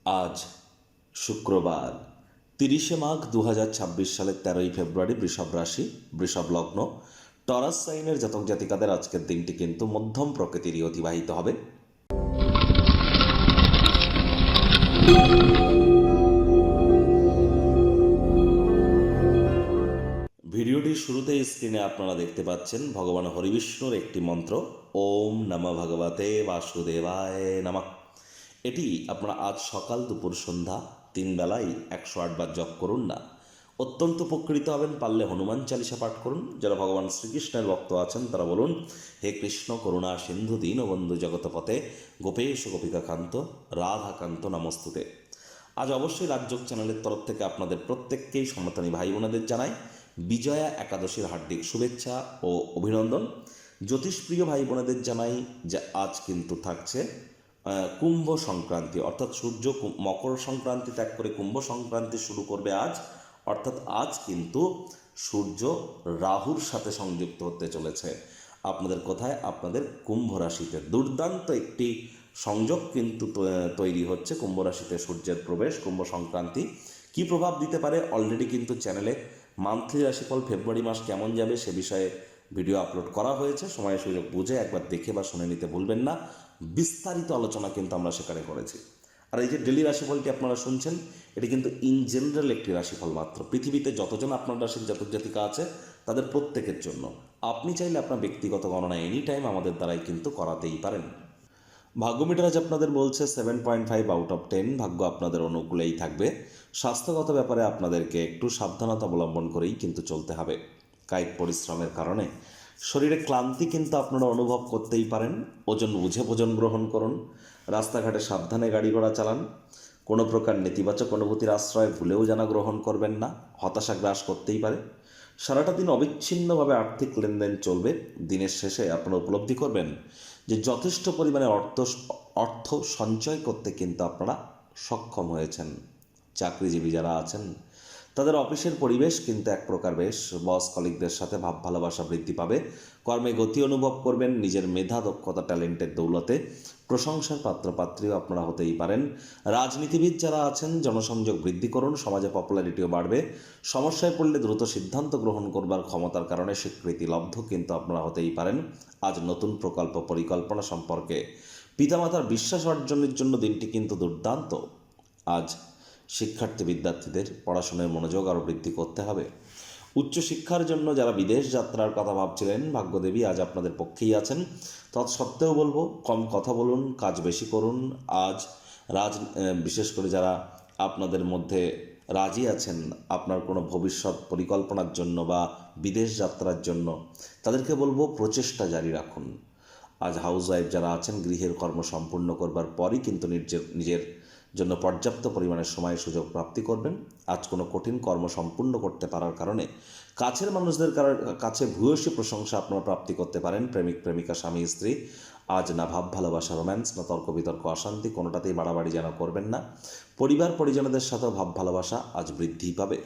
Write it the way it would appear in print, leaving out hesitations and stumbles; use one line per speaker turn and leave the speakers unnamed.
আজ শুক্রবার 30 মাঘ 2026 সালের 13ই ফেব্রুয়ারি, বৃষভ রাশি, বৃষভ লগ্ন, টরাস সাইনের জাতক জাতিকাদের আজকের দিনটি কিন্তু মধ্যম প্রকৃতিরই অতিবাহিত হবে। ভিডিওটির শুরুতেই স্ক্রিনে আপনারা দেখতে পাচ্ছেন ভগবান হরিবিষ্ণুর একটি মন্ত্র, ওম নমঃ ভগবতে বাসুদেবায় নমঃ। এটি আপনারা আজ সকাল দুপুর সন্ধ্যা 3 বেলাই 108 বার জপ করুন না, অত্যন্ত উপকৃত হবেন। পারলে হনুমান চালিসা পাঠ করুন। যারা ভগবান শ্রীকৃষ্ণের ভক্ত আছেন তারা বলুন, হে কৃষ্ণ করুণা সিন্ধু দীনবন্ধু জগৎপতে গোপেশ গোপিকাকান্ত রাধাকান্ত নমস্তুতে। আজ অবশ্যই রাজযোগ চ্যানেলের তরফ থেকে আপনাদের প্রত্যেককেই সনাতনী ভাই বোনেদের জানাই বিজয়া একাদশীর হার্দিক শুভেচ্ছা ও অভিনন্দন। জ্যোতিষপ্রিয় ভাই বোনেদের জানাই যে আজ কিন্তু থাকছে কুম্ভ সংক্রান্তি, অর্থাৎ সূর্য মকর সংক্রান্তি ত্যাগ করে কুম্ভ সংক্রান্তি শুরু করবে আজ। অর্থাৎ আজ কিন্তু সূর্য রাহুর সাথে সংযুক্ত হতে চলেছে আপনাদের কোথায়, আপনাদের কুম্ভ রাশিতে। দুর্দান্ত একটি সংযোগ কিন্তু তৈরি হচ্ছে। কুম্ভ রাশিতে সূর্যের প্রবেশ, কুম্ভ সংক্রান্তি কী প্রভাব দিতে পারে অলরেডি কিন্তু চ্যানেলে মান্থলি রাশিফল ফেব্রুয়ারি মাস কেমন যাবে সে বিষয়ে ভিডিও আপলোড করা হয়েছে। সময় সুযোগ বুঝে একবার দেখে বা শুনে নিতে ভুলবেন না। বিস্তারিত আলোচনা কিন্তু আমরা সেখানে করেছি। আর এই যে ডেলি রাশিফলটি আপনারা শুনছেন, এটি কিন্তু ইন জেনারেল একটি রাশিফল মাত্র। পৃথিবীতে যতজন আপনার রাশির জাতক জাতিকা আছে তাদের প্রত্যেকের জন্য। আপনি চাইলে আপনার ব্যক্তিগত গণনা এনি টাইম আমাদের দ্বারাই কিন্তু করাতেই পারেন। ভাগ্য মিটার আজ আপনাদের বলছে 7.5 আউট অফ 10। ভাগ্য আপনাদের অনুকূলেই থাকবে। স্বাস্থ্যগত ব্যাপারে আপনাদেরকে একটু সাবধানতা অবলম্বন করেই কিন্তু চলতে হবে। কায়িক পরিশ্রমের কারণে শরীরে ক্লান্তি কিন্তু আপনারা অনুভব করতেই পারেন। ওজন বুঝে ভোজন গ্রহণ করুন। রাস্তাঘাটে সাবধানে গাড়ি ঘোড়া চালান। কোনো প্রকার নেতিবাচক অনুভূতির আশ্রয় ভুলেও যেন গ্রহণ করবেন না, হতাশা গ্রাস করতেই পারে। সারাটা দিন অবিচ্ছিন্নভাবে আর্থিক লেনদেন চলবে। দিনের শেষে আপনারা উপলব্ধি করবেন যে যথেষ্ট পরিমাণে অর্থ সঞ্চয় করতে কিন্তু আপনারা সক্ষম হয়েছেন। চাকরিজীবী যারা আছেন তাদের অফিসের পরিবেশ কিন্তু এক প্রকার বেশ। বস কলিগদের সাথে ভাব ভালোবাসা বৃদ্ধি পাবে। কর্মে গতি অনুভব করবেন। নিজের মেধা দক্ষতা ট্যালেন্টের দৌলতে প্রশংসার পাত্রপাত্রীও আপনারা হতেই পারেন। রাজনীতিবিদ যারা আছেন জনসংযোগ বৃদ্ধি করুন, সমাজে পপুলারিটিও বাড়বে। সমস্যায় পড়লে দ্রুত সিদ্ধান্ত গ্রহণ করবার ক্ষমতার কারণে স্বীকৃতি লব্ধ কিন্তু আপনারা হতেই পারেন। আজ নতুন প্রকল্প পরিকল্পনা সম্পর্কে পিতামাতার বিশ্বাস অর্জনের জন্য দিনটি কিন্তু দুর্দান্ত। আজ শিক্ষার্থী বিদ্যার্থীদের পড়াশোনায় মনোযোগ আরও বৃদ্ধি করতে হবে। উচ্চশিক্ষার জন্য যারা বিদেশ যাত্রার কথা ভাবছিলেন, ভাগ্যদেবী আজ আপনাদের পক্ষেই আছেন। তৎসত্ত্বেও বলবো, কম কথা বলুন, কাজ বেশি করুন। আজ বিশেষ করে যারা আপনাদের মধ্যে রাজি আছেন আপনার কোনো ভবিষ্যৎ পরিকল্পনার জন্য বা বিদেশ যাত্রার জন্য, তাদেরকে বলবো প্রচেষ্টা জারি রাখুন। আজ হাউস ওয়াইফ যারা আছেন গৃহের কর্ম সম্পূর্ণ করবার পরই কিন্তু নিজের জন্য পর্যাপ্ত পরিমাণে সময় সুযোগ প্রাপ্তি করবেন। আজ কোনো কঠিন কর্ম সম্পূর্ণ করতে পারার কারণে কাছের মানুষদের কাছে ভূয়সী প্রশংসা আপনারা প্রাপ্তি করতে পারেন। প্রেমিক প্রেমিকা স্বামী স্ত্রী আজ না ভাব ভালোবাসা রোম্যান্স, না তর্ক বিতর্ক অশান্তি, কোনোটাতেই বাড়াবাড়ি যেন করবেন না। পরিবার পরিজনদের সাথেও ভাব ভালোবাসা আজ বৃদ্ধি পাবে।